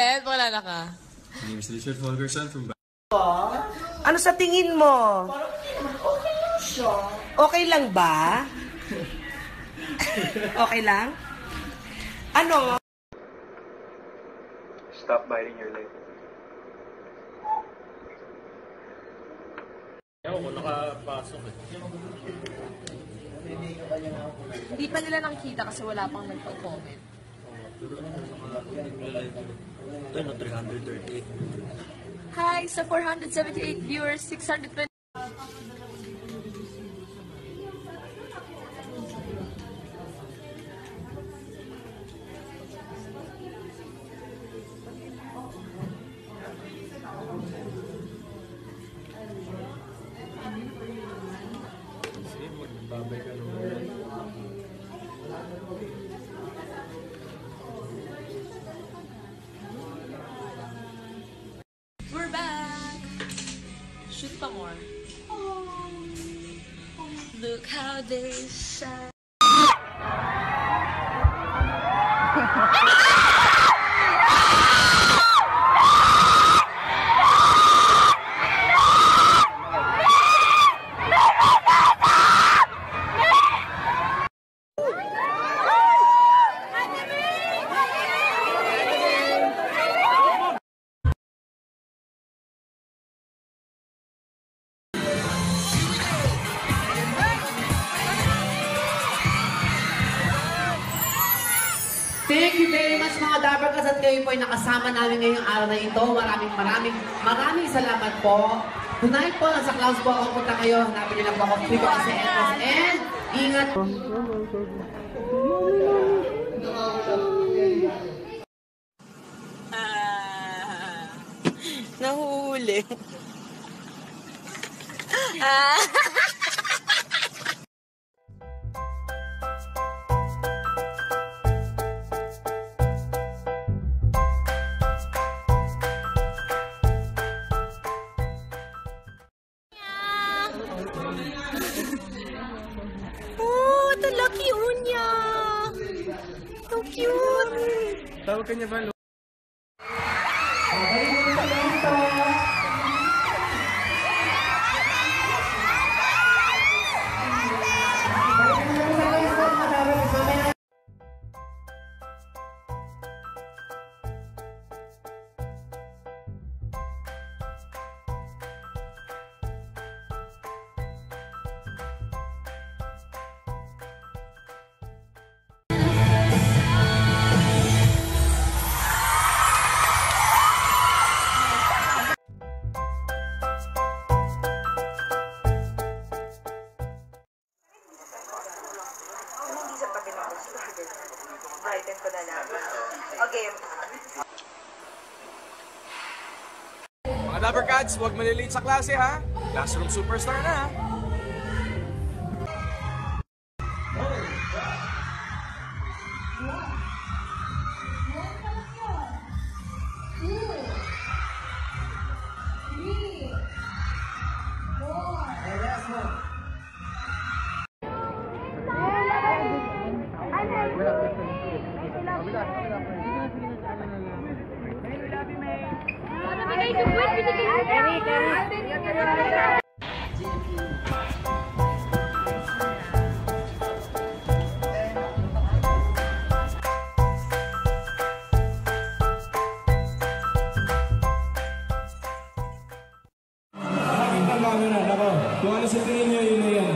ulit. Wala ka. My name is Richard Holgerson from Ano sa tingin mo? Parang okay lang siya. Okay lang ba? Okay lang? Ano? Stop biting your leg. Ewan ko, nakapasok eh. Hindi pa nila nakikita kasi wala pang nagpa-comment. Ito na 338. Hi, sa 478 viewers, 620. Babay ka naman. We're back! Shoot pa more. Look how they shine. Thank you very much mga Dabarkas at kayo po ay nakasama namin ngayong araw na ito. Maraming salamat po. Tonight po, nasa Clouds po ako punta kayo. Hanapin nila po ako. Free ko kasi and ingat. Nahuli. Oh, the lucky Unya! So cute! Tawag ka niya ba? Brighten ko na lang. Okay. Mga Dabarkads, huwag malilate sa klase ha. Classroom superstar na ha. Kung ano sa tingin nyo, yun na yan.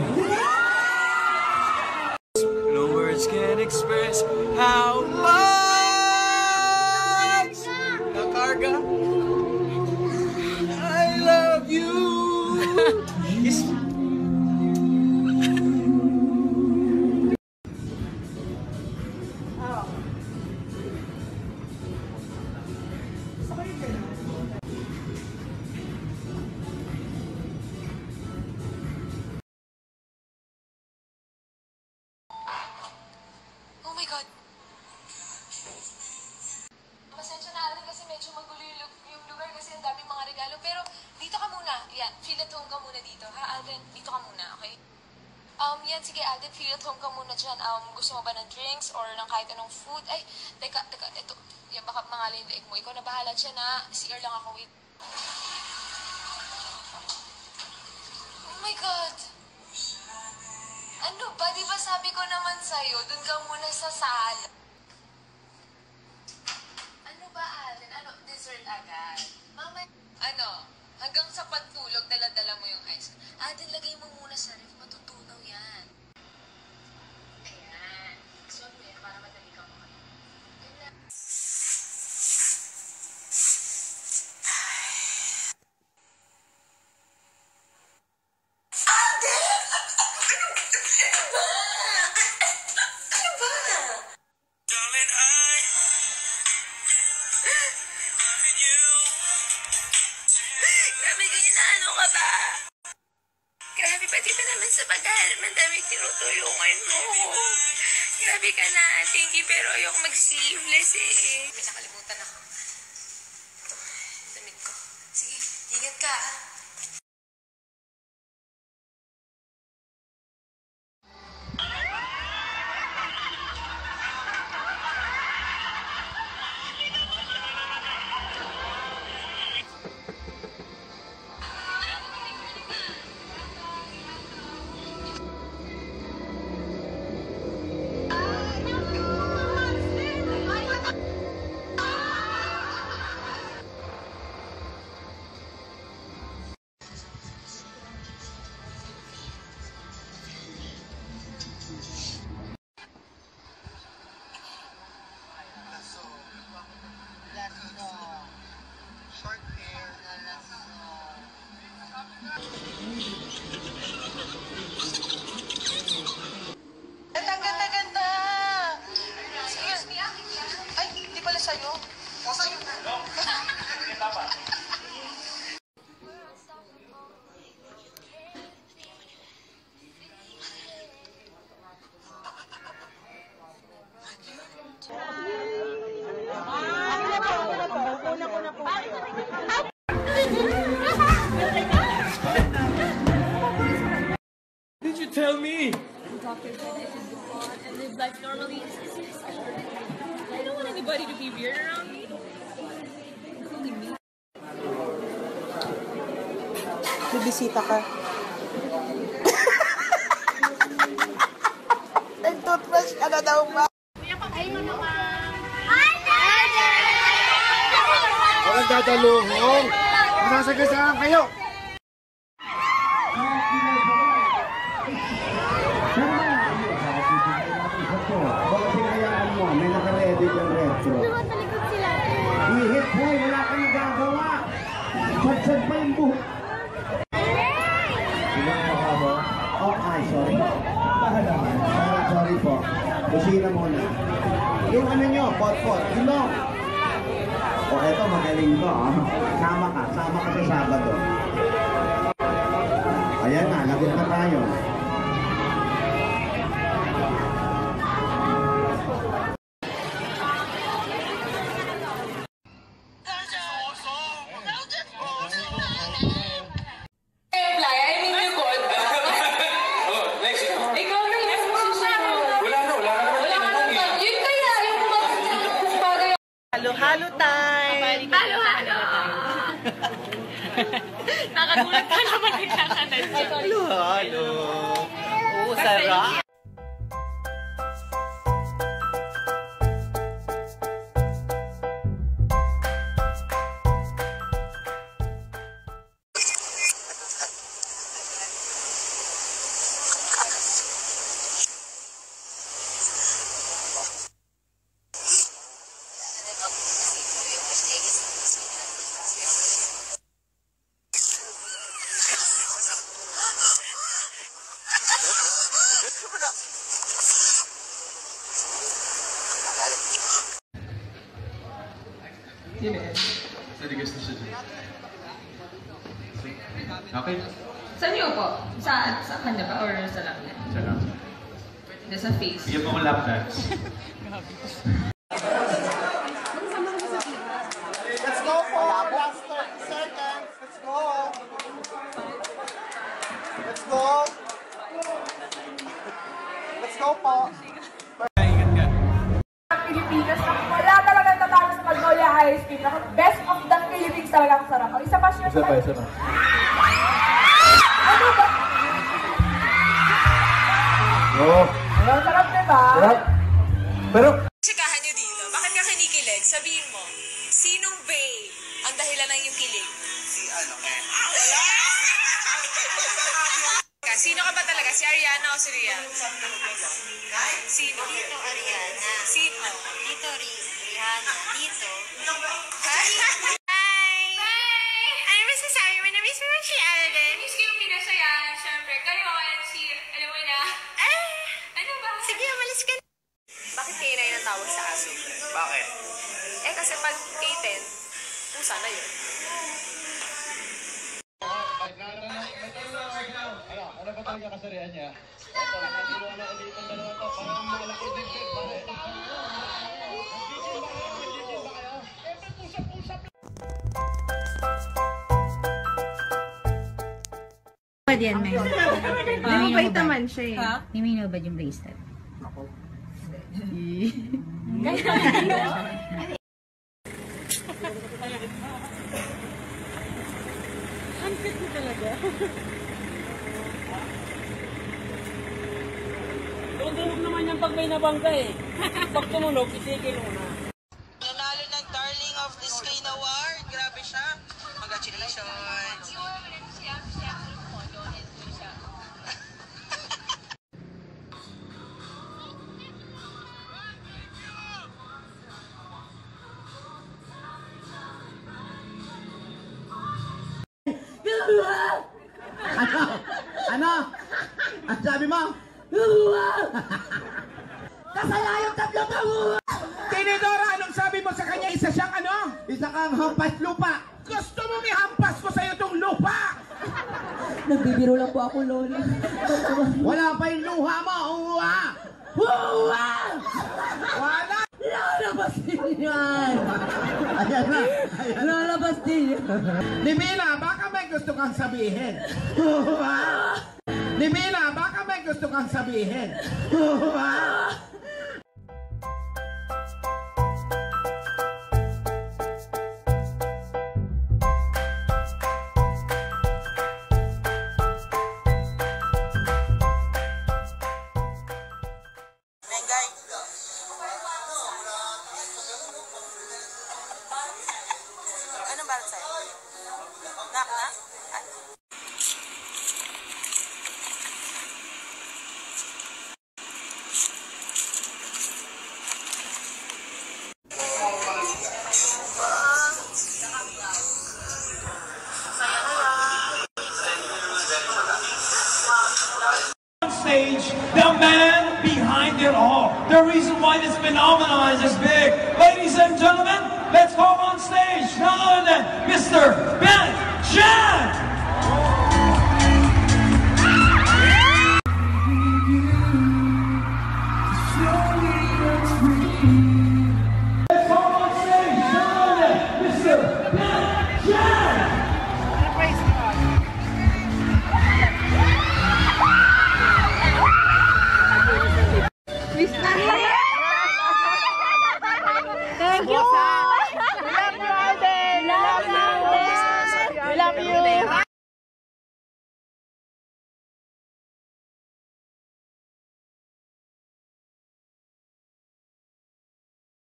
No words can express how much nakarga I love you. Oh my God! Pasensya na Alden kasi medyo magulo yung lugar kasi ang daming mga regalo. Pero dito ka muna. Yan, feel at home ka muna dito. Ha, Alden? Dito ka muna, okay? Yan, sige, Alden, feel at home ka muna dyan. Gusto mo ba ng drinks or ng kahit anong food? Ay, teka, ito. Yan, baka mangalay yung leeg mo. Ikaw na bahala dyan, ha? CR lang ako, wait. Oh my God! Ano ba? Di ba sabi ko naman sa'yo, dun ka muna sa sala. Ano ba, Alden? Ano, dessert agad? Mama, ano? Hanggang sa pagtulog, dala-dala mo yung ice cream. Alden, lagay mo muna sa ref. Matutunaw yan. Ayan. So, para madali ka mo. Yun lang. Grabe ganyan na ano ka ba? Grabe pati pa naman sa paghahanap ng damit tinutulungan mo. Grabe ka na, thank you, pero ayoko mag-sleeveless eh. May nakalimutan ako. Ito, damit ko. Sige, ingat ka, ah. Ang ganda-ganda! Excuse me, ay, di pala sa'yo. O, sa'yo. Did you tell me? And live life normally. I don't want anybody to be weird around me. Including me. Bibisita ka. Nag-toothbrush ka na daw ba? Walang dadalungong. Masasagasaan kayo. Baka pinayaan mo, may naka-ready yung retro. Ihit boy, wala kang nagagawa. Sadsad pa yung buhok. Ilang mukha mo? Oh, ay, sorry. Sorry po. Kusina muna. Yung ano nyo, pot-pot, ilong. O eto, magaling to. Sama ka sa Sabado. Ayan na, lagot na tayo. Halo-halo time! Halo-halo! Nakagulat ka naman nagkakanan dyan. Halo-halo! Oo, sarap! Okay. Saan niyo po? Sa kanya ba? Or sa lap niya? Sa lang. Hindi, sa face. Bigyan mo ko lap dance. Let's go po! Last 30 seconds! Let's go! Let's go! Go po. Pilipinas na wala talagang tatalo sa Magnolia High School. Best of the Philippines talaga ang sarap. Ang isa pa siya. Isa pa. Ano ba? Oo. Ang sarap, diba? Sarap. Pero, Tsikahan nyo dito. Bakit ka kinikilig? Sabihin mo, sinong bae ang dahilan ng iyong kilig? Sino ka ba talaga? Si Ariana o si Rian? Sino? Dito, Ariana. Sino? Dito, Rihanna. Dito. Hi! Ano masasabi mo? Namiss mo si Alden? Miss ko yung pinasaya, syempre. Kayo and si, alam mo na. Ano ba? Sige, umalis ka na. Bakit kayo na yun ang tawag sa aso? Bakit? Kasi pag K10, pusa na yun. Ano ba talaga kasarihan niya? Ito, nagkiluan na ulit ang dalawa to. Parang malaki din din. Pwede yan, May. Mabait naman siya eh. Hindi mo inubad yung bracelet. Tumunog naman yan pag may nabangga eh. Pag tumunog, itigil muna. Nanalo ng Darling of the Skin Award. Grabe siya. Congratulations. ano? Ang sabi mo? Kasalayang tatlo ka mo! Tinidora, anong sabi mo sa kanya? Isa siyang ano? Isa kang hampas lupa! Gusto mo may hampas ko sa'yo itong lupa! Nagbibiro lang po ako, Lola. Wala pa yung luha mo! Uwa! Uwa! Wala! Lalabas din yan! Ayan na! Lalabas din yan! Limina, baka may gusto kang sabihin. Limina, baka may gusto kang sabihin. Mengay. Anong balat sa'yo? Nak na? Ay. Stage, the man behind it all. The reason why this phenomenon is this big. Ladies and gentlemen, let's call on stage none other than Mr. Ben Chan! Let's call on stage none other than Mr. Ben Chan! Thank you! We love you, Alden! We love you! We love you!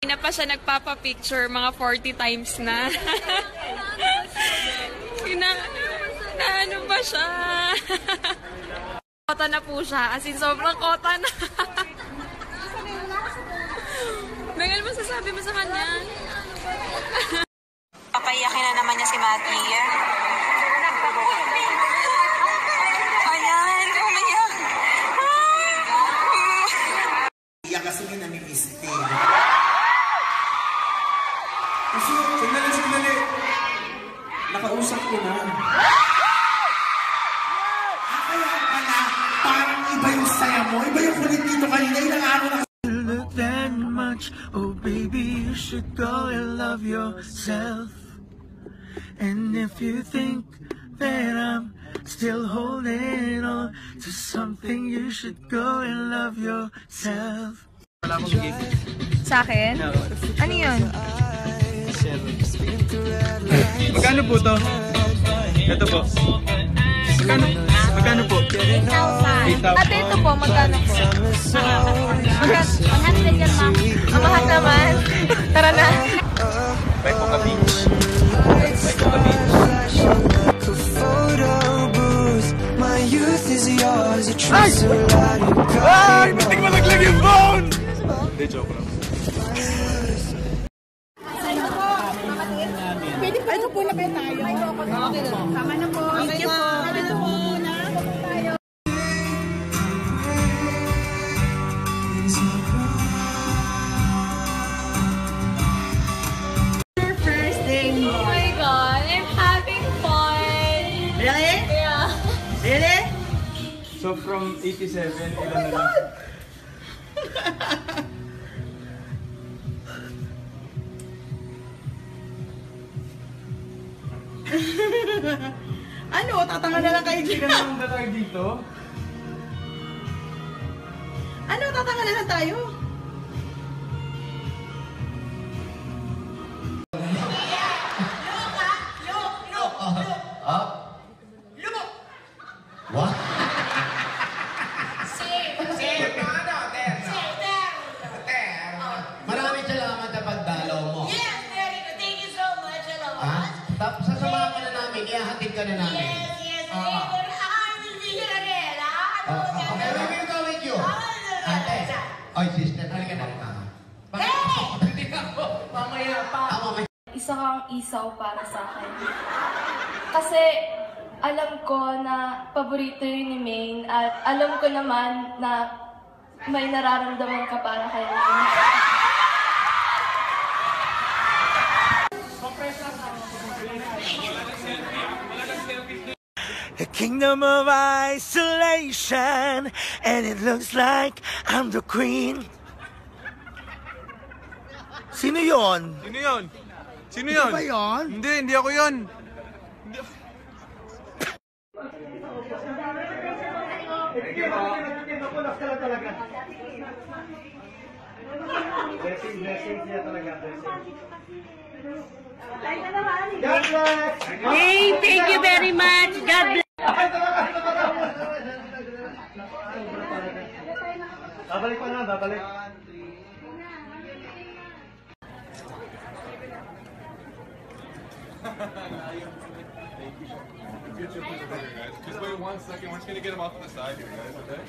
Na pa siya nagpapapicture, mga 40 times na. Ano ba siya? Kota na po siya, as in sobrang kota na. Ano masasabi mo sa kanya? Papayakin na naman niya si Mati. Ayan, umiyak. Iyak kasi nga namimiss din. Kasi, sandali. Nakausap ko na. Kaya pala, parang iba yung saya mo. Iba yung kulit dito kanina. Ilang araw na That much, oh baby, you should go and love yourself. And if you think that I'm still holding on to something think you should go and love yourself. Wala akong gift. Sa akin? Ano yun? Magkano po to? Ito po. Magkano po? 8,000. Ate, ito po, magkano po? 100 yan, ma'am. Ang mahal naman. Tara na. May Coca Beach. May Coca Beach. My youth is yours. Ay! Ba't mo naglag yung phone? Hindi, joke lang. Pwede pa ito po na ba tayo? Tama na po. Thank you po. Tama na po muna. Tayo. Your first day. Oh my God, I'm having fun. Really? Yeah. Really? So from 87, ilan na lang? Ano? Tatanga na lang kayo dito. Ano ba tayo dito? Ano? Tatanga na lang tayo? What? Maraming salamat sa pagdalaw mo. Yes, very good. Thank you so much. Hello. Tapos sasamahan ka na namin, ihahatid ka na namin. Yes, yes. I will be here again. Okay, we will go with you. Ate. Oy, sister, halika na. Hindi ako. Mamaya pa. Isa kang isaw para sa akin. Kasi alam ko na paborito yun ni Maine at alam ko naman na may nararamdaman ka para kay Maine. A kingdom of isolation, and it looks like I'm the queen. Sino yon? Sino yun? Sino yun? Ito ba yun? Hindi ako yun. Hey, thank you very much. God bless. Babalik pa na, babalik. Just wait 1 second. We're just gonna get him off to the side here, guys. Okay?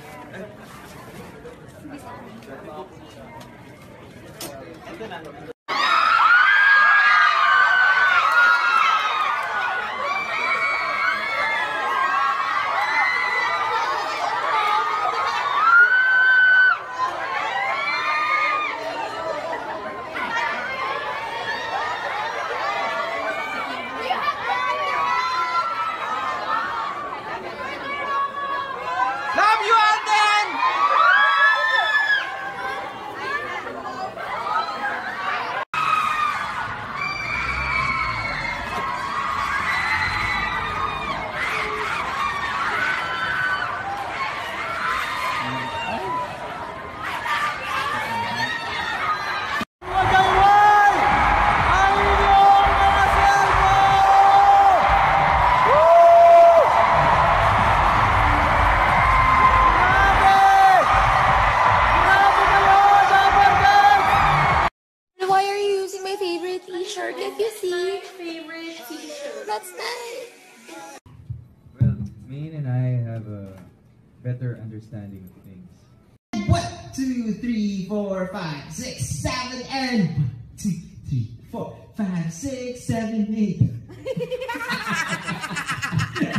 Love you, Alden! Why are you using my favorite t-shirt? If you see favorite t-shirt, that's nice. Well, Maine and I have a better understanding of things. 1, 2, 3, 4, 5, 6, 7, and 1, 2, 3, 4, 5, 6, 7, 8.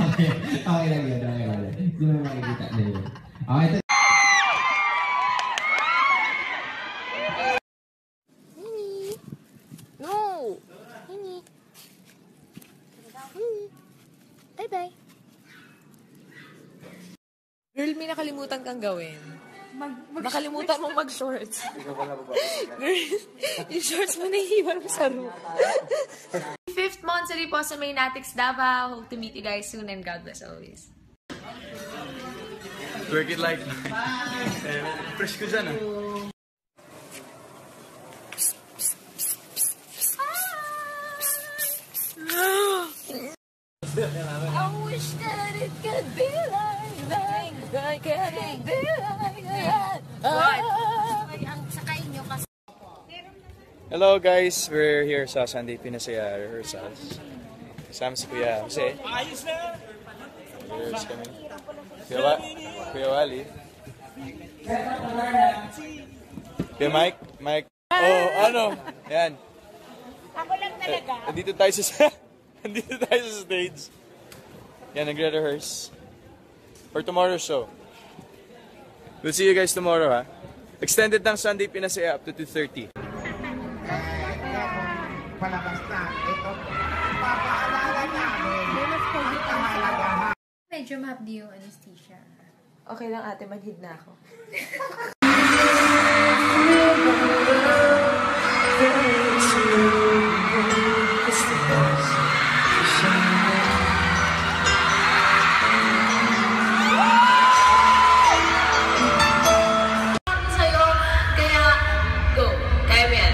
Okay lang yun, okay lang. Hindi mo makikita na yun. Okay, ito. No! Hingi. Bye-bye. Girl, may nakalimutan kang gawin. Nakalimutan mong mag-shorts. Girl, yung shorts mo nahihiwan mo sa roof. 5th monthsary po sa Maynatics Davao. Hope to meet you guys soon and God bless always. Twerk it like. Fresh ko dyan ah. I wish that it could be like that. I can't be like that. Hello guys, we're here sa Sunday Pinasaya rehearsals. Kasama si Kuya Jose. Rehearse kami. Kuya Wally. Kuya Mike. Oh, ano? Yan. Ako lang talaga. Nandito tayo sa stage. Yan, nagre-rehearse. For tomorrow's show. We'll see you guys tomorrow, ha? Extended ng Sunday Pinasaya up to 2:30. Palabas na. Ito, papaalala namin. Medyo mahapdi yung anesthesia. Okay lang ate, manhid na ako. Sa'yo, kaya go. Kaya mo yan.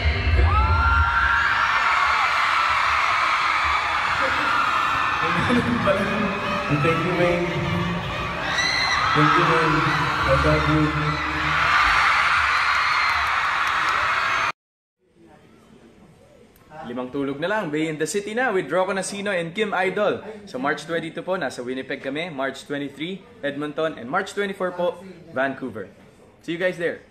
Thank you, Wayne. Thank you, Wayne. I love you. Limang tulog na lang, Bay in the City na with Rocco Nasino and Kim Idol. So March 22 po, nasa Winnipeg kami. March 23, Edmonton. And March 24 po, Vancouver. See you guys there.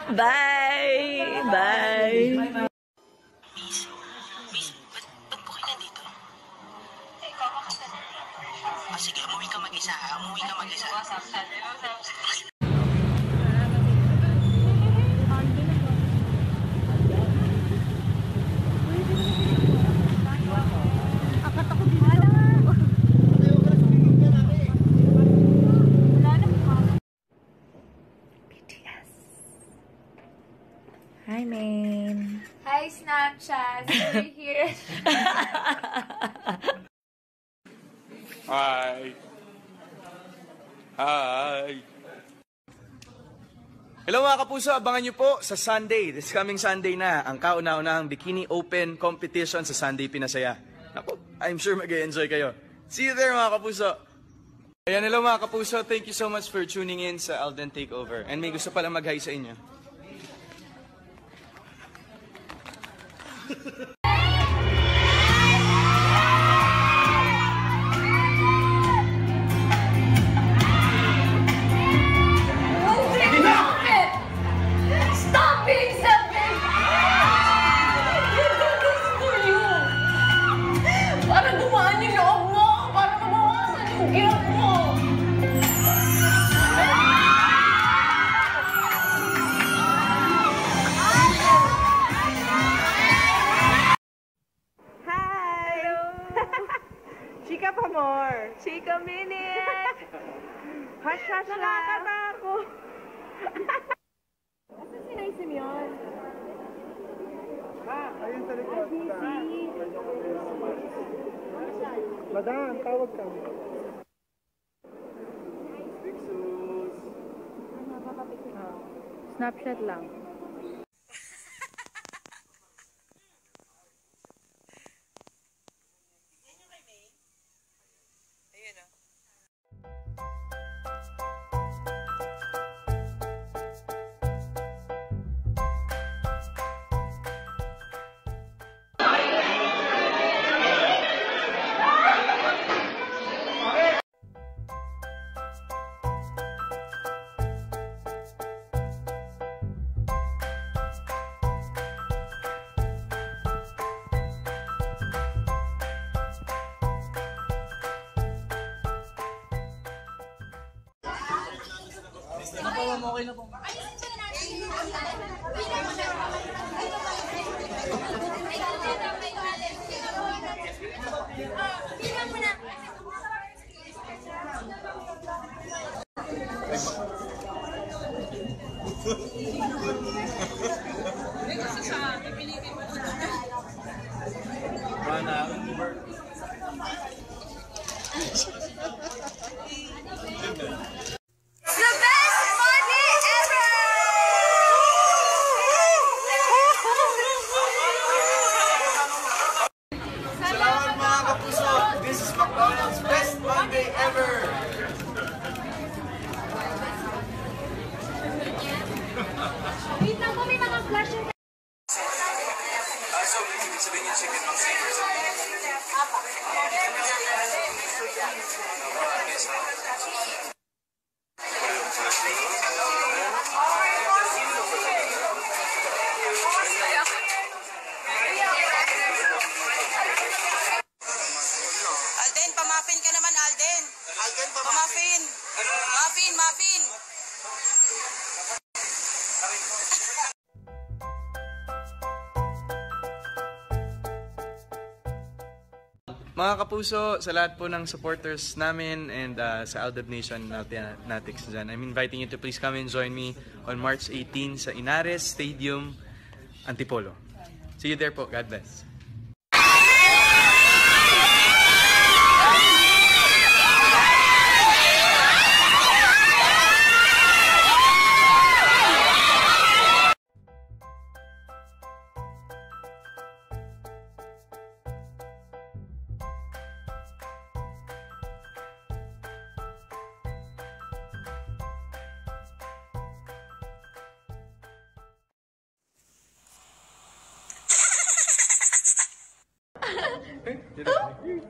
Bye! Bye! Sige, umuwi ka mag-isa. Umuwi ka mag-isa. Hi, Maine. Hi, Snapchat. We're here. Hi. Hi. Hello mga kapuso, abangan nyo po sa Sunday, this coming Sunday na, ang kauna-unahang Bikini Open Competition sa Sunday Pinasaya. Naku, I'm sure mag-enjoy kayo. See you there mga kapuso. Ayan, hello mga kapuso, thank you so much for tuning in sa Alden Takeover. And may gusto pala mag-hi sa inyo. Stop being selfish! You do this for you! Para gumaan yung loob mo! Para mabawasan yung guilt mo! Hi! Hello! Chika pa more! Chika minute! Hush, hush, nakakatakot! Asan si Nay Simeon? Ayun sa likod. Madam, tawag ka. Snapchat lang. Okay na po. Alden, pamafin ka naman, Alden. Alden, pamafin. Muffin, muffin. Mga kapuso, sa lahat po ng supporters namin and sa Aldab Nation Natics dyan, I'm inviting you to please come and join me on March 18 sa Inares Stadium, Antipolo. See you there po. God bless.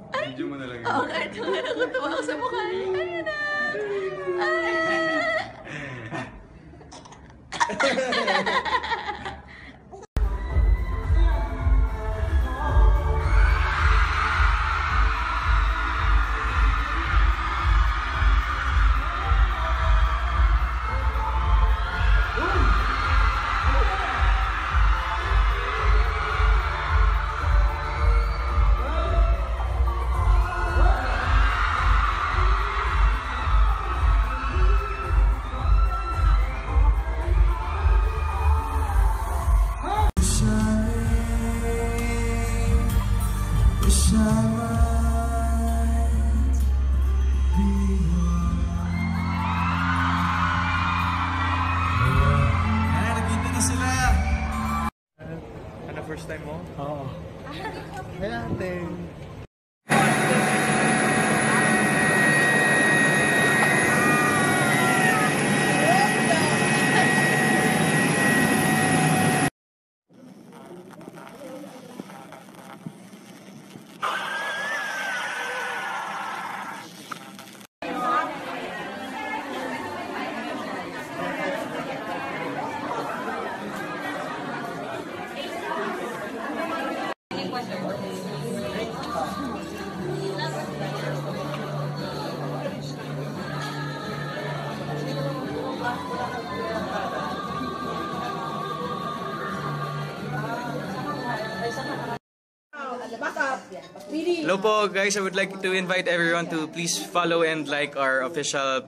Video mo na lang yun. Okay, tuwa ako sa mukha niya. Ayun na! First time mo? Oo. Kaya natin. Hello po guys, I would like to invite everyone to please follow and like our official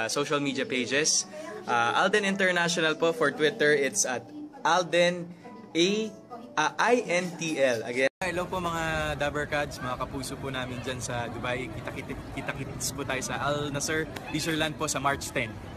social media pages. Alden International po for Twitter, it's at Alden INTL. Again, hello po mga Dabbercads, mga kapuso po namin dyan sa Dubai. Kita-kits po tayo sa Al Nasser Leisureland po sa March 10.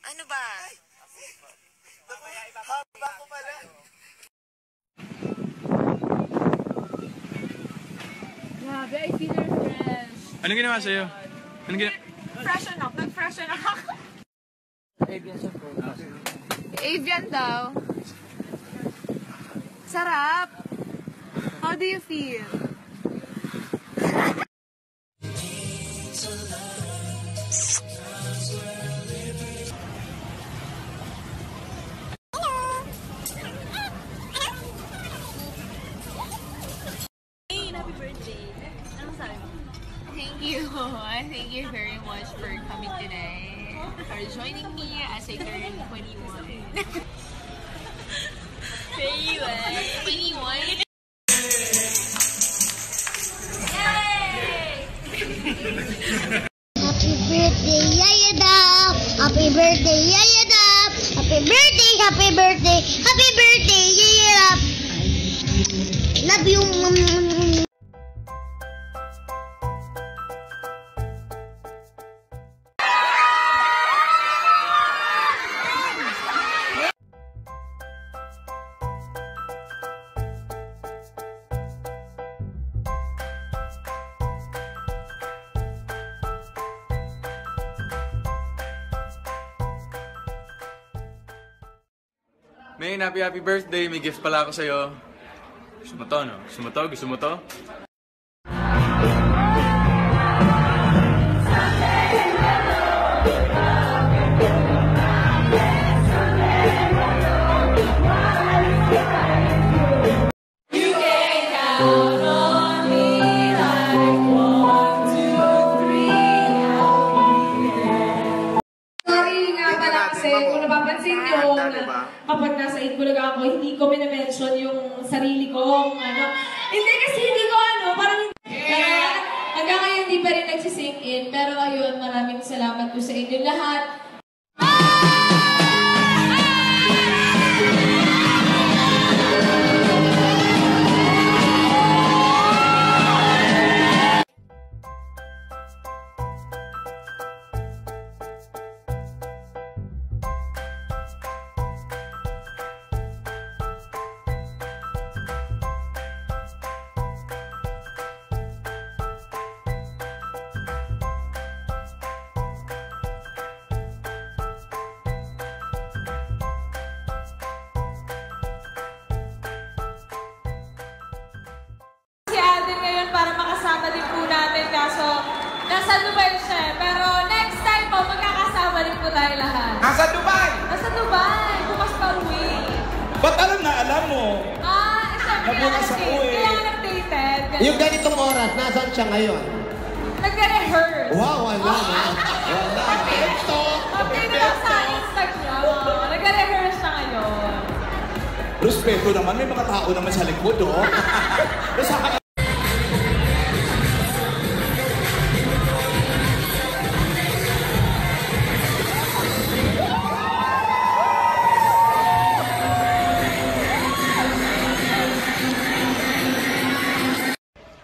Ano ba? Haba ko pala. Grabe, I feel refreshed. Anong ginawa sa'yo? Anong ginawa? Freshen up. Nag-freshen up ako. Avian daw. Sarap. How do you feel? Thank you very much for coming today, for joining me as I turn 21. 21. Yay! Happy birthday, Yaya Dab! Happy birthday, Yaya Dab! Happy birthday, happy birthday, happy birthday, Yaya Dab! Love you, Main, happy birthday. May gift pala ako sa'yo. Gusto mo to, no? Gusto mo to? Gusto mo to? Kapag nasa Itbulaga ako, hindi ko minamention yung sarili ko, Hindi kasi hindi ko parang hanggang ngayon hindi pa rin nagsisink in. Pero ayun, maraming salamat po sa inyo lahat. Para makasama din po natin, kaso nasa Dubai siya. Pero next time po, magkakasama din po tayo lahat. Nasa Dubai? Nasa Dubai, bukas pa uwi. Ba't alam mo? Kailangan updated. Yung ganitong oras, nasaan siya ngayon? Nagre-rehearse. Wow, wala. Update lang sa Instagram. Nagre-rehearse siya ngayon. respeto naman, may mga tao naman sa likod, oh.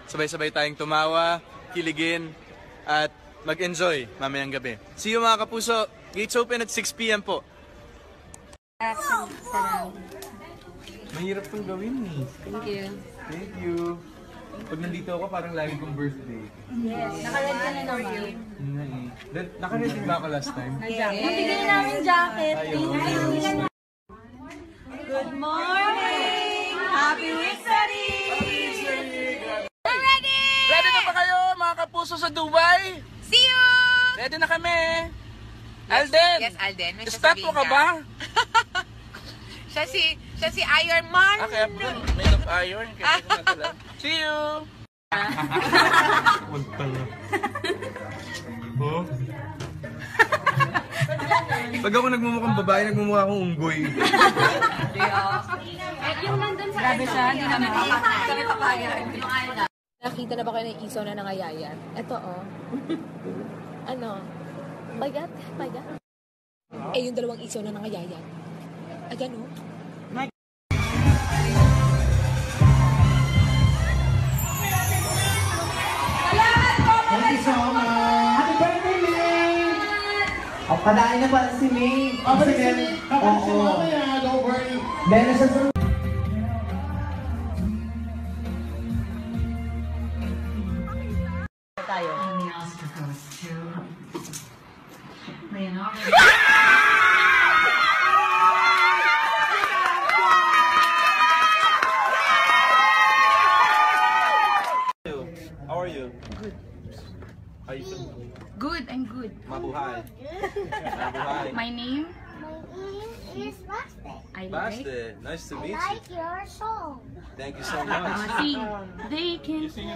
Sabay-sabay tayong tumawa, kiligin, at mag-enjoy mamayang gabi. See you mga kapuso! Gates open at 6 p.m. po. Mahirap itong gawin eh. Thank you. Thank you. Pag nandito ako, parang lagi kong birthday. Yes. Naka-red ka na naman. Naka-red din ba ako last time? Yes. Nabigyan na namin jacket. Good morning! Happy Wixery! Ready na ba kayo, mga kapuso sa Dubai? See you! Ready na kami! Alden! Yes, Alden. May Start mo ka ba? siya si Iron Man. Okay, made of iron. See you! Pag ako nagmumukhang babae, nagmumukha akong unggoy. Yung nandun sa Grabe siya, hindi naman makakaya. Nakita na ba kayo ng isaw na nangayayat? Ito oh. Ano? Pagat? Eh, yung dalawang isaw na nangayayat. Agan oh. Thank you so much. Happy birthday, May! O, padain na pala si May. Kapag si May, don't worry. Meron siya sa... tayo. How are you? Good. How you feeling? Good, I'm good. Mabuhay. Mabuhay. My name? is Baste. Baste, nice to meet you. I like your song. Thank you so much. Sing. They can sing.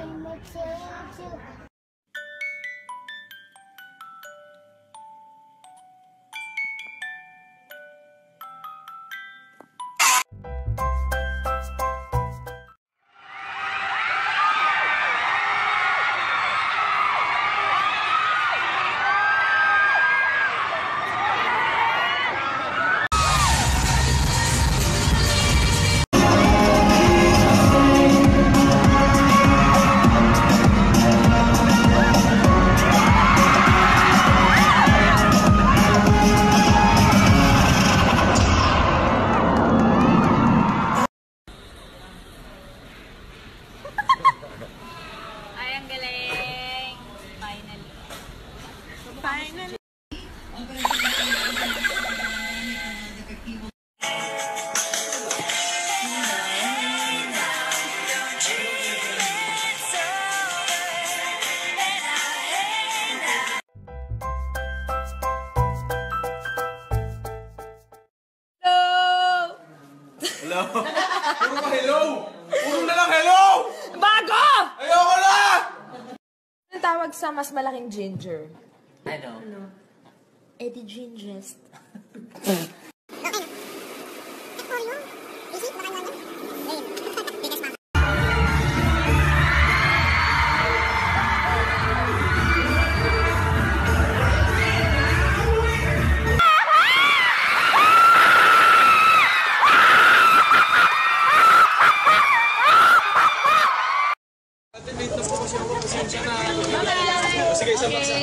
Hello? Puro ka hello! Puro na lang hello! Bago! Ayoko na! Anong tawag sa mas malaking ginger? Ano? Eddie Gingest. Sige, isang baksa.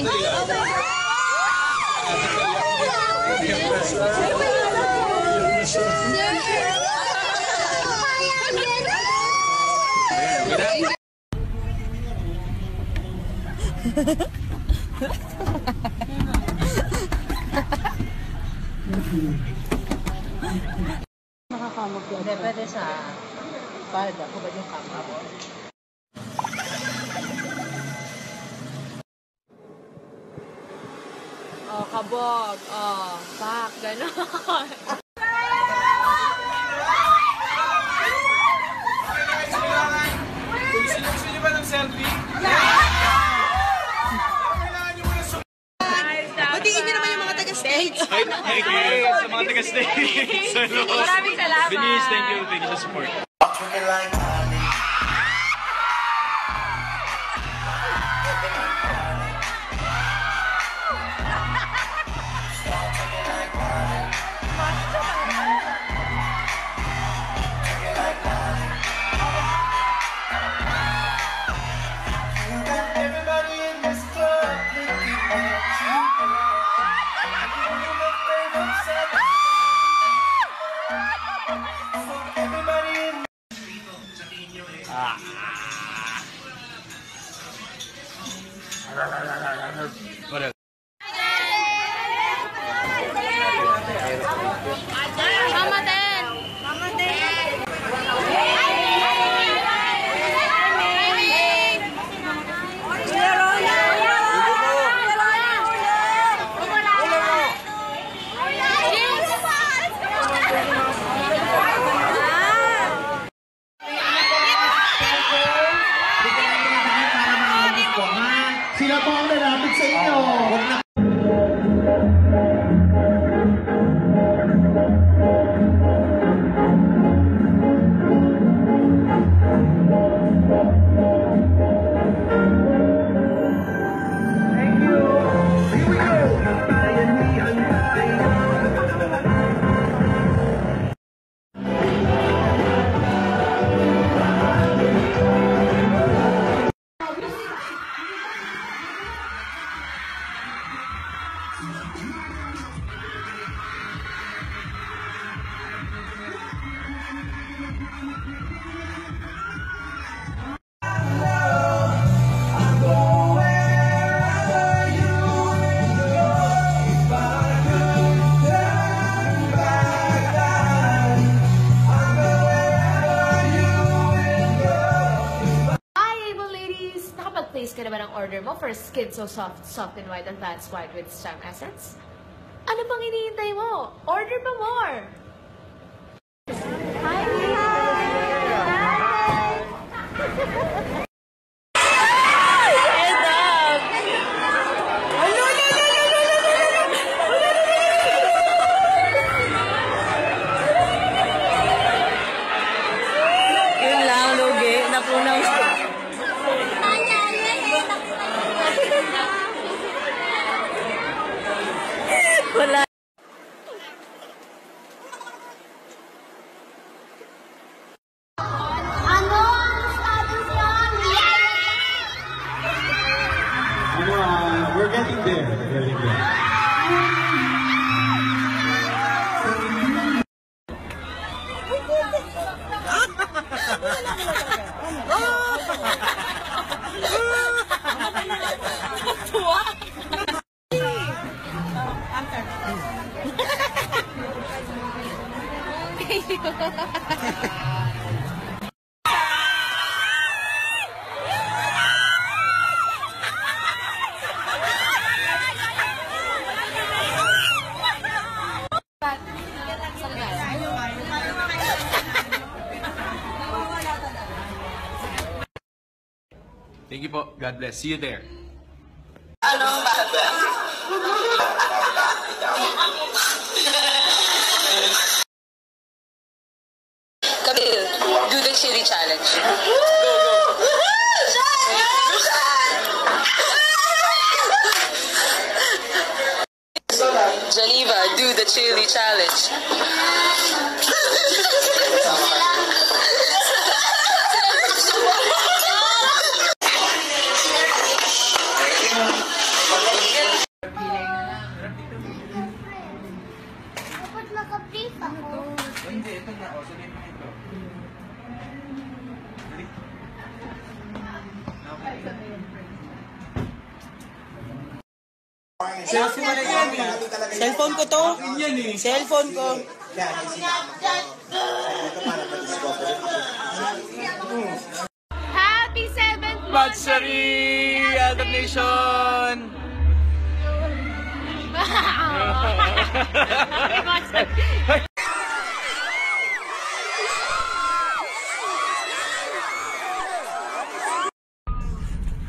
Nakakamog yun. Hindi, pwede sa palda. Kubad yung kamera. Oh, kabog. Oh, pak. Ganon. Gusto niyo ba ng selfie? Batiin niyo naman yung mga taga-stage. Sa mga nag-stay sa loob. Maraming salamat. Binis, thank you sa support. Whatever. Mama din. Mama din. Sila po ang lalapit sa inyo. Place ka naman ang order mo for skin so soft and white, advanced white with Shine Essence? Ano pang hinihintay mo? Order pa more! Hi! Yun lang, lugi. Napunaw siya. Wala. Ano ang status yan? We're getting there. We're getting there. Thank you po. God bless. See you there. Camille, do the chili challenge. Geneva, do the chili challenge. Dapat naka-brief ako. Hindi, ito na. O, sabihin mo ito. Cellphone ko to. Cellphone ko. Happy 7th Matsari! Aldab Nation!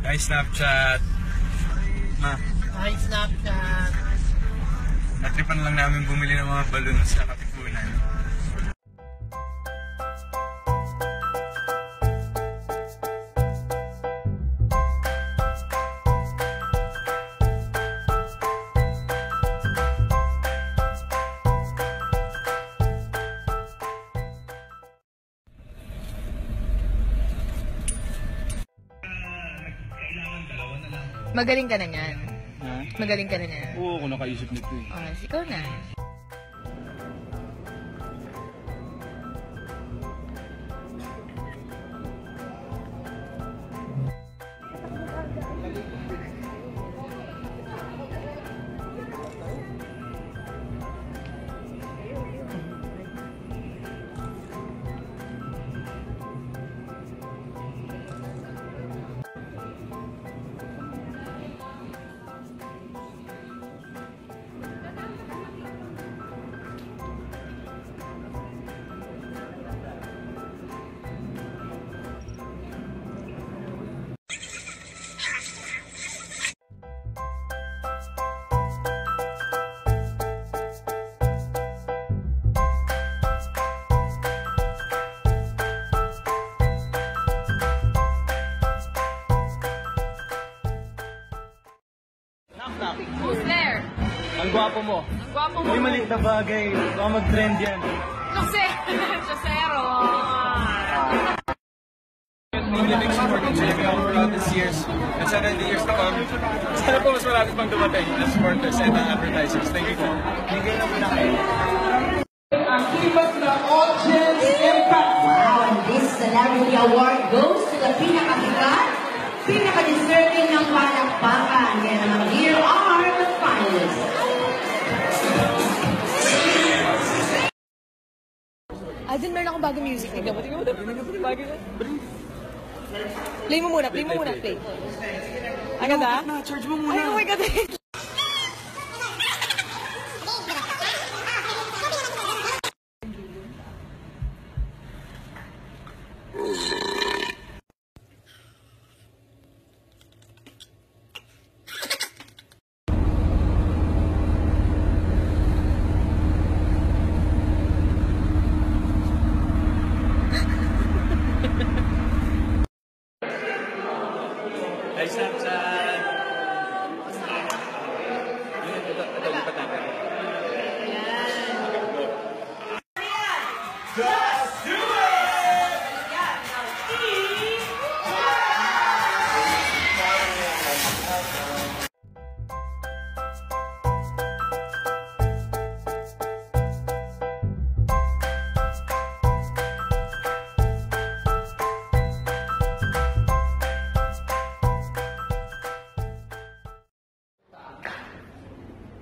Hi, Snapchat. Ma. Hi, Snapchat. Natripan lang namin bumili ng mga balloon sa Katipunan. Magaling ka na niyan. Ha? Magaling ka na niyan. Oo, ako nakaisip nito eh. Oh, ikaw na. Who's there? Ang gwapo mo. Ang gwapo mo. May maliit na bagay. Baka mag-trend yan. Josero. Really big supporting Jimmy throughout these years. And sana in the years to come, sana po mas marami pang dumating na supporters and advertisers. Thank you po. Bigay na muna kayo. Ang kipas na audience impact. Wow, and this celebrity award goes to the pinakasikat, pinaka-deserving ng palakpakan. Kaya naman, here are the finalists. Alden, meron akong bagong music. Tignan mo. Play mo muna, play. Agad ah? Charge mo muna. Ay, oh my God. Hey, Snapchat! Ito, lipat natin. Just do it!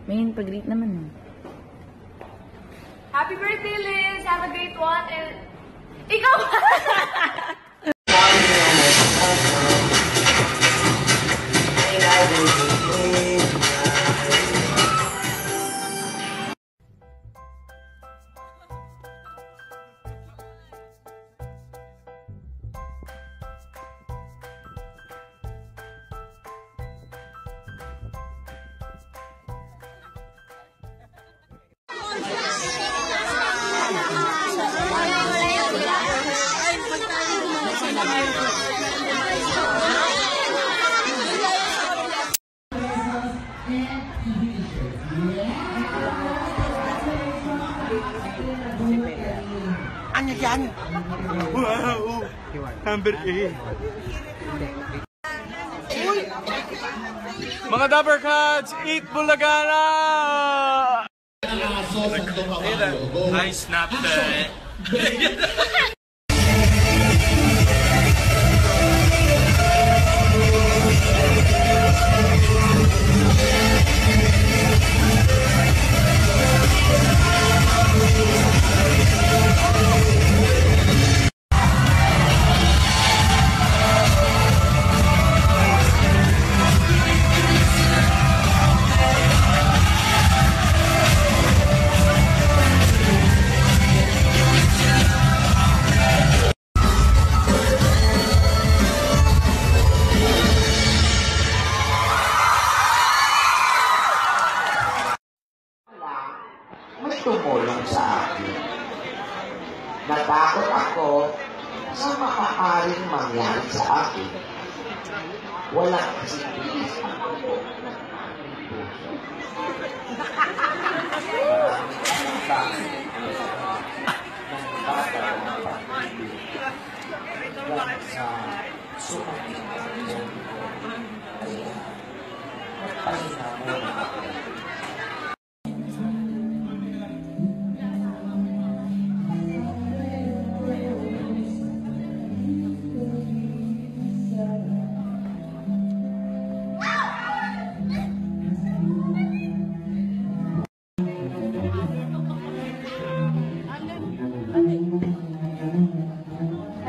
Main, pag-greet naman. Happy birthday, Liz! Have a great one and... Ikaw! Ano yan? Wow! Number 8. Mga Dapper Cats, eat Bulagana! I snapped that. lang sa akin. Natakot ako sa makakaring mangyari sa akin. Walang sipis ako.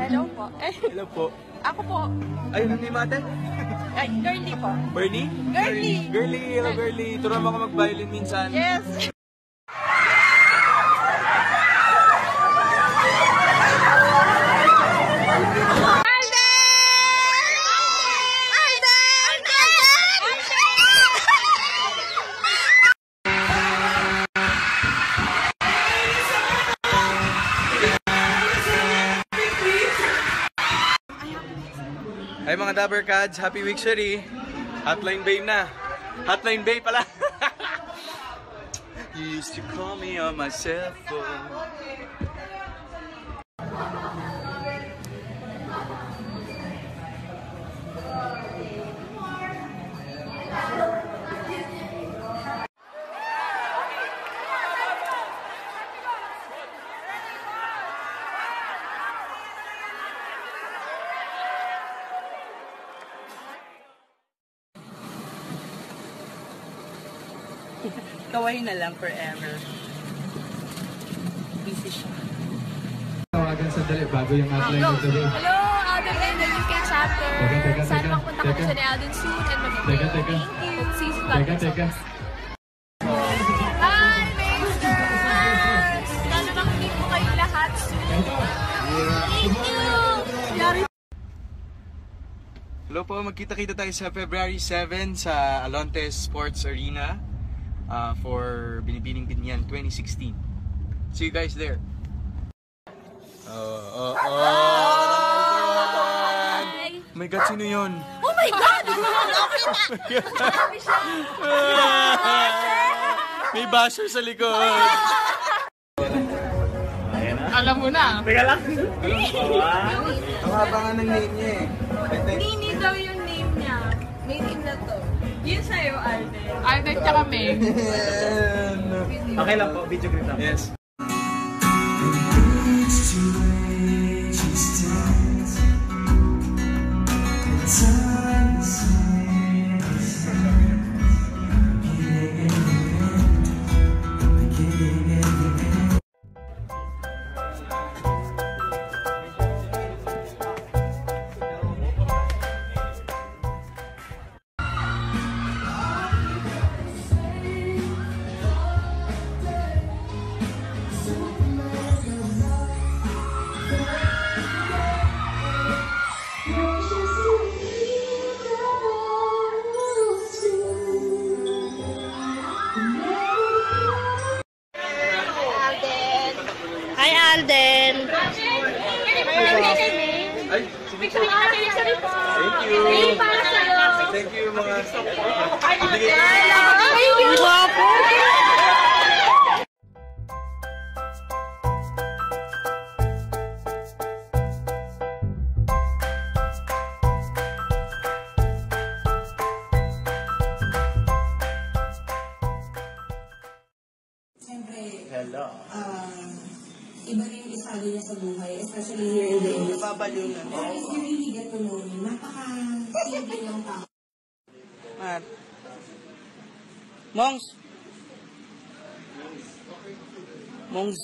Hello po. Hello po. Ako po. Ayun ang name ate? Ay, girly po. Bernie? Girly. Girly, hello girly. Turuan mo ako mag-violin minsan. Yes. Ay mga Dabber Cats, happy week Sherry. Hotline babe na. Hotline babe pala. You used to call me on my cell phone. Kaway na lang forever. Busy siya. Tawagan sandali bago yung hotline nito. Hello, Alden and the UK chapter. Sana mapunta kami siya ni Alden soon and mag-thank you. Season Teka. Hi, Masters! Sana makinig mo kayo lahat soon. Thank you! Hello po, magkita-kita tayo sa February 7 sa Alontes Sports Arena for Binibining Binyan 2016. See you guys there. Oh my God, sino yun? Oh my God! May basher sa likod. Alam mo na. Teka lang. Ang haba nga ng name niya eh. Nini daw yung name niya. May name na to. Yun sa'yo, Alden. Alden tsaka Meg. Okay lang po, video clip lang. Yes. Hi, Alden. Ay, sige po. Thank you. Thank you mga... Thank you. Hello. Iba rin isali niya sa buhay, especially here in the industry. Nababaliw na. If you really get to know him, napaka-simple ng tao. Mat. Mongs. Mongs.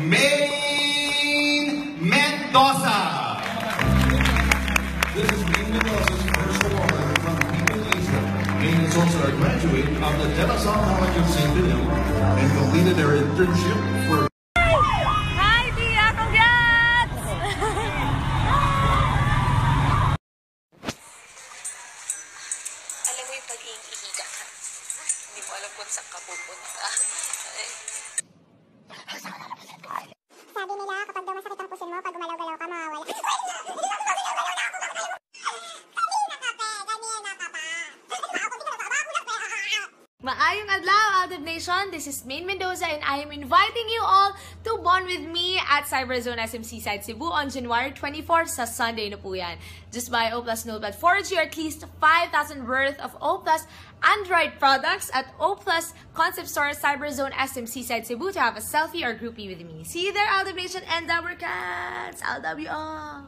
May Mendoza. This is Maine Mendoza's first award from People Asia. Maine is also a graduate of the De La Salle College of St. William and completed their internship for Hi, Tia! Congrats! Alam mo yung pag-iingihiga ka. Hindi mo alam kung saan ka pupunta. Sabi nila, kapag daw masakit ang pusin mo, pag gumalaw-galaw ka, mawawala. Maayong adlaw, Aldab Nation! This is Maine Mendoza and I am inviting you all to bond with me at Cyberzone SM Seaside Cebu on January 24 sa Sunday na po yan. Just buy O+ Notepad 4G or at least 5,000 worth of O+ Android products at O+ Concept Store Cyberzone SM Seaside Cebu to have a selfie or groupie with me. See you there, Aldab Nation and Dabber Cats! I'll love you all!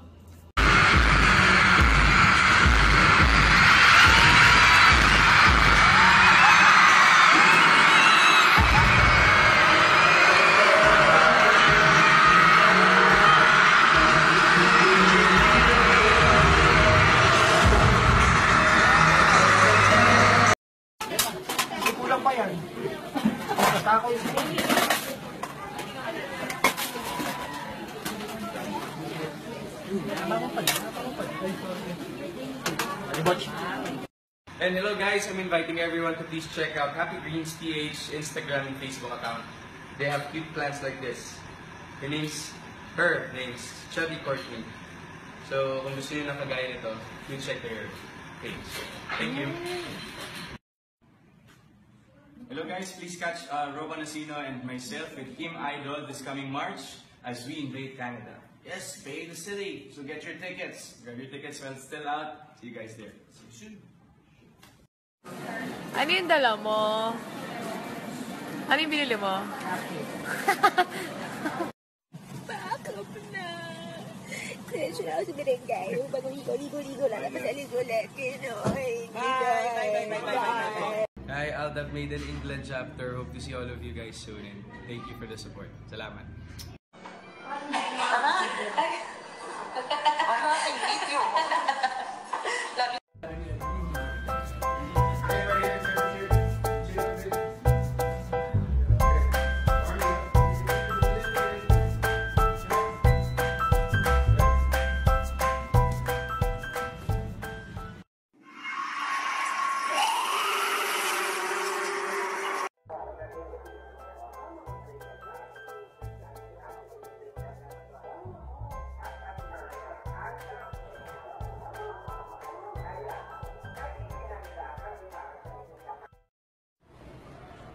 And hello guys, I'm inviting everyone to please check out Happy Greens TH Instagram and Facebook account. They have cute plants like this. Her name's Chubby Courtney. So kung gusto nyo na kagaya nito, please check their page. Thank you. Hello guys, please catch Rob Anasino and myself with Kim Idol this coming March as we invade Canada. Yes, pay the city. So get your tickets. Grab your tickets while it's still out. See you guys there. See you soon. Ano yung dala mo? Ano yung binili mo? Bakap na. Diretso na ako sa barangay. Bagong ligo-ligo lang. Tapos aligo ulit. Bye! Hi, Aldab Maiden England chapter. Hope to see all of you guys soon and thank you for the support. Salamat. I need you. Love you.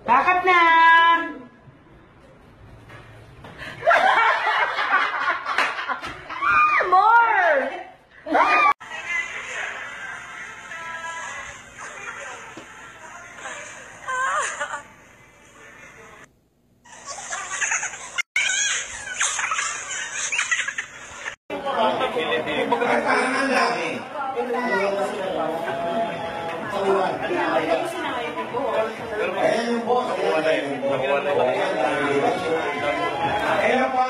Bakit na? More! Ayan pa!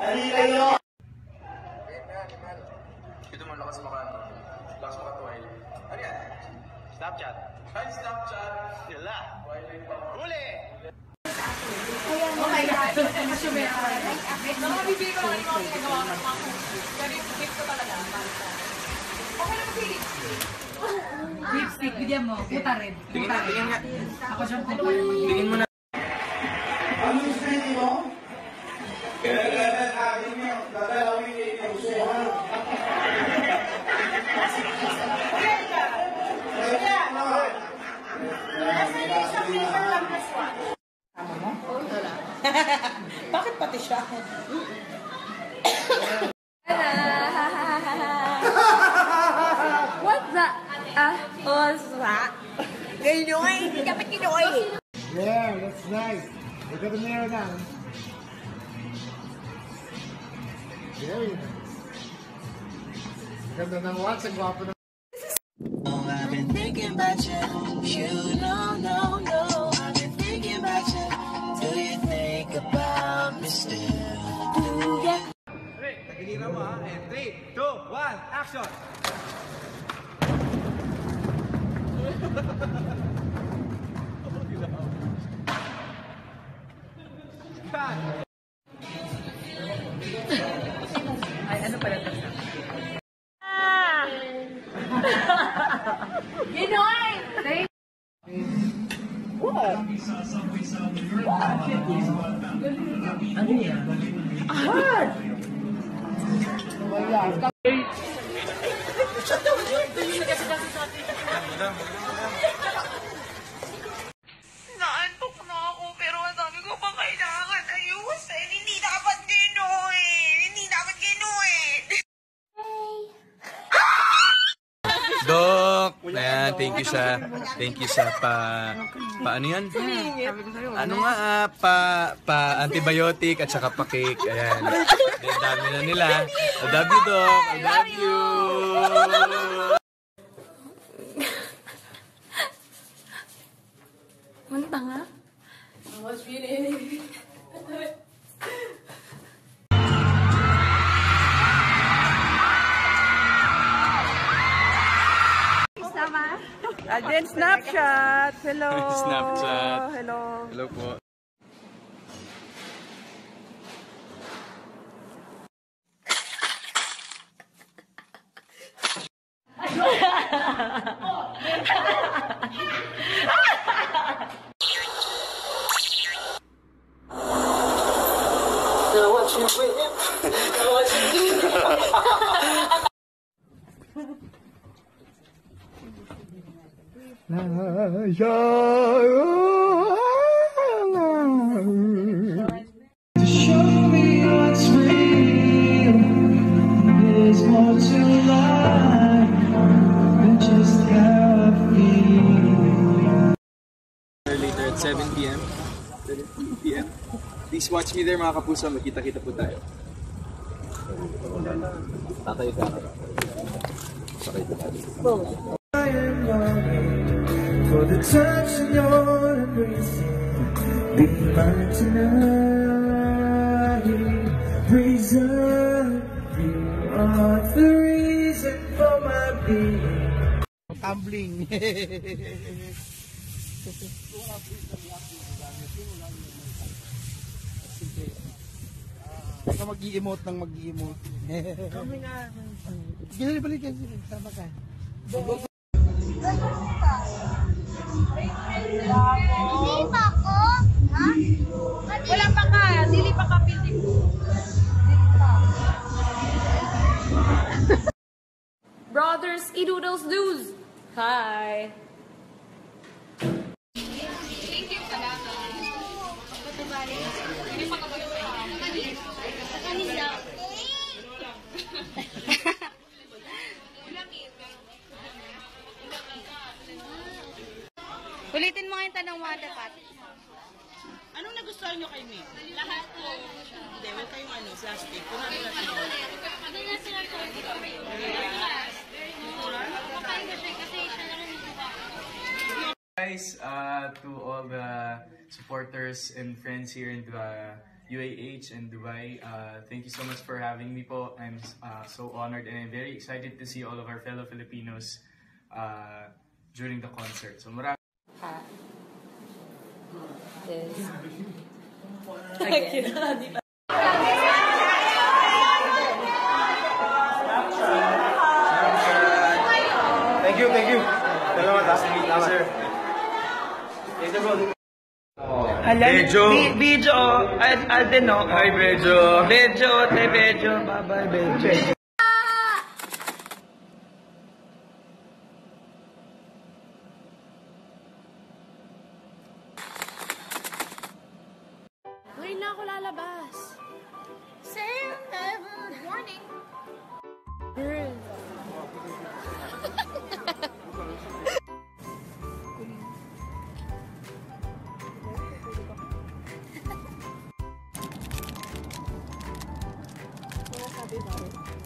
Ali kayo! Ito mo, lakas maka. Lakas maka Twilight. Ano yan? Snapchat. Hi, Snapchat! Sila! Twilight pa. Huli! Oh my God! Nakabibili ko lang yung mga ginagawa ko. Pero yung gift ko talaga. Okay lang si Lipstick, bigyan mo. Puta red. Tingin nga. Ako siyang puta. Tingin mo na. Ano yung street mo? Kailangan natin nyo. Dadalawin kayo ng usuhan. Bakit pati siya? What's that? What's that? Ginoy! Dapat ginoy! Yeah, that's nice. Look at the mirror now. Very nice. Ganda ng watch, ang gwapo na. Oh, I've been thinking about you. You know, no. I've been thinking about you. Do you think about me still? Do ya? Action! Ay, ano pala ito? Ginoy! What? Ano yan? What? Naantok na ako, pero ang dami ko pa kailangan ayusin. Hindi dapat gano'n. Hindi dapat gano'n. Dok! Ayan, thank you sa ano yan? Ano nga, antibiotic at saka pa-cake. Ayan. Ang dami na nila. I love you, Doc. I love you. Munta nga? Mas pinili. Alden, Snapchat. Hello. Snapchat. Hello. Hello po. To show me what's real, there's more to life than just how I feel. Later at 7 p.m. 7 p.m. Please watch me there mga kapuso. Magkita-kita po tayo. Tatayo ka na. Sakay po tayo. I am longing for the touch of your embracing. Be mine tonight. Reason, you are the reason for my being. Tumbling. Baka mag-i-emote ng mag-i-emote. Kami nga. Balik yan. Sama ka. Hindi pa ako? Ha? Wala pa ka. Dili pa ka piling. Brothers, Skidoodles Doos. Hi. Ulitin mo nga yung tanong mo, dapat. Anong nagustuhan nyo kay May? Lahat po. Hindi, huwag kayong plastic. Kung ano lang ito. Ano na sila ko? Guys, to all the supporters and friends here in UAH and Dubai, thank you so much for having me po. I'm so honored and I'm very excited to see all of our fellow Filipinos during the concert. So marami. Again. Thank you. Salamat, sir. Bejo. Bejo. Alden, no? Hi, Bejo. Bejo. Bye-bye, Bejo. Ngayon na ako lalabas. Same warning. Girl.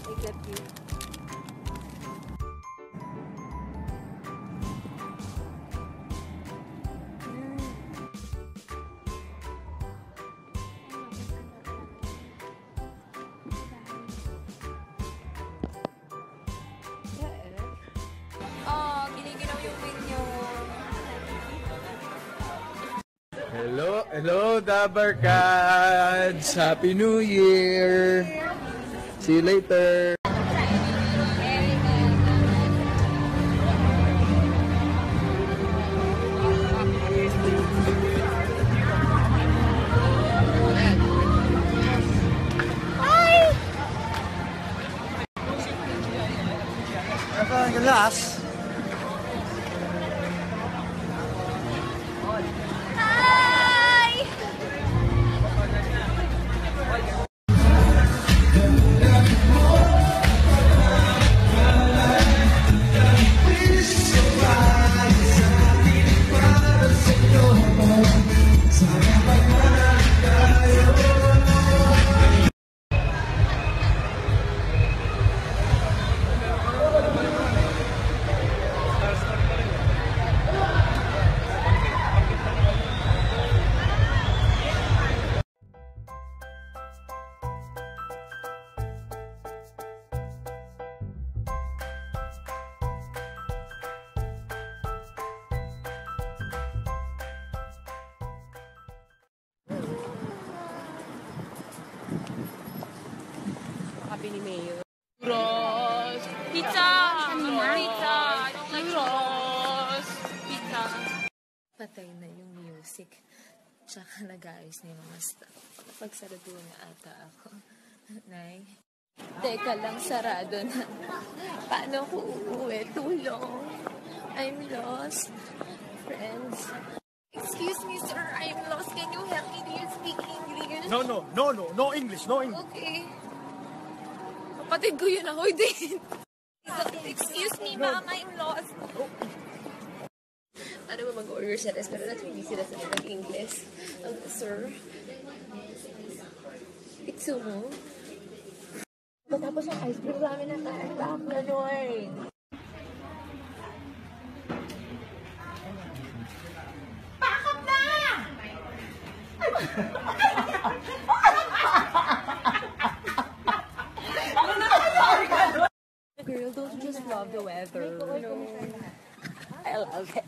I get you. Hello, Dabarkads! Happy New Year! See you later! Glass. Happy ni Mayor. Churros! Pizza! Pizza! Churros! Pizza! Patay na yung music. Tsaka nag-ayos na yung mga stuff. Pagsarado na ata ako. Nay? Teka lang, sarado na. Paano ko uuwi? Tulong. I'm lost. Friends. Excuse me, sir. I'm lost. Can you help me? Do you speak English? No English, no English. Okay. Kapatid ko yun ako din. Excuse me, ma'am. I'm lost. Ano ba mag-order sa restaurant? Hindi sila sa nag-English. Sir? Itsumo? Matapos ang ice cream namin na tayo. Gano'n. Pakap na! Girl, don't you just love the weather? I love it.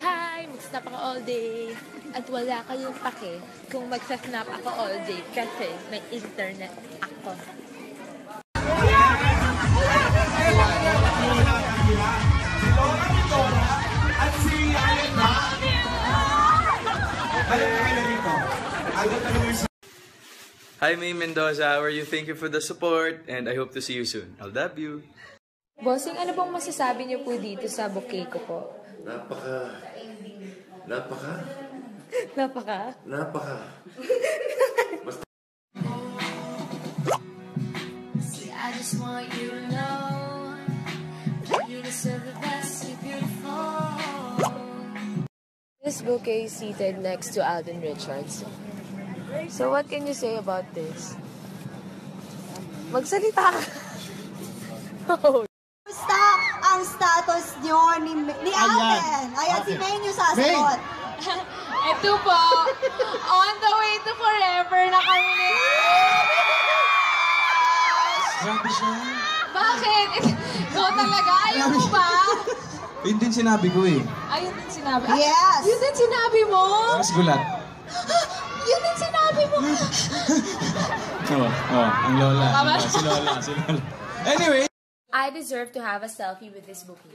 Hi! Mag-snap ako all day. At wala kayong pake kung mag-snap ako all day kasi may internet ako. Hi, May Mendoza. How are you? Thank you for the support and I hope to see you soon. I'll love you. Bossing, ano bang masasabi niyo po dito sa bouquet ko po? Napaka. See, I just want you to know you deserve the best, you're beautiful. This bouquet is seated next to Alden Richards. So what can you say about this? Magsalita ka. Basta ang status nyo ni Alden. Ayan, si May nyo sasagot. Ito po, on the way to forever na kami ni... Grabe siya. Bakit? Ikaw talaga? Ayaw mo ba? Yun din sinabi ko eh. Ayun din sinabi. Yes! Yun din sinabi mo? Mas gulat. Yun din sinabi mo. Ang lola. Si lola. Anyway. I deserve to have a selfie with this bouquet.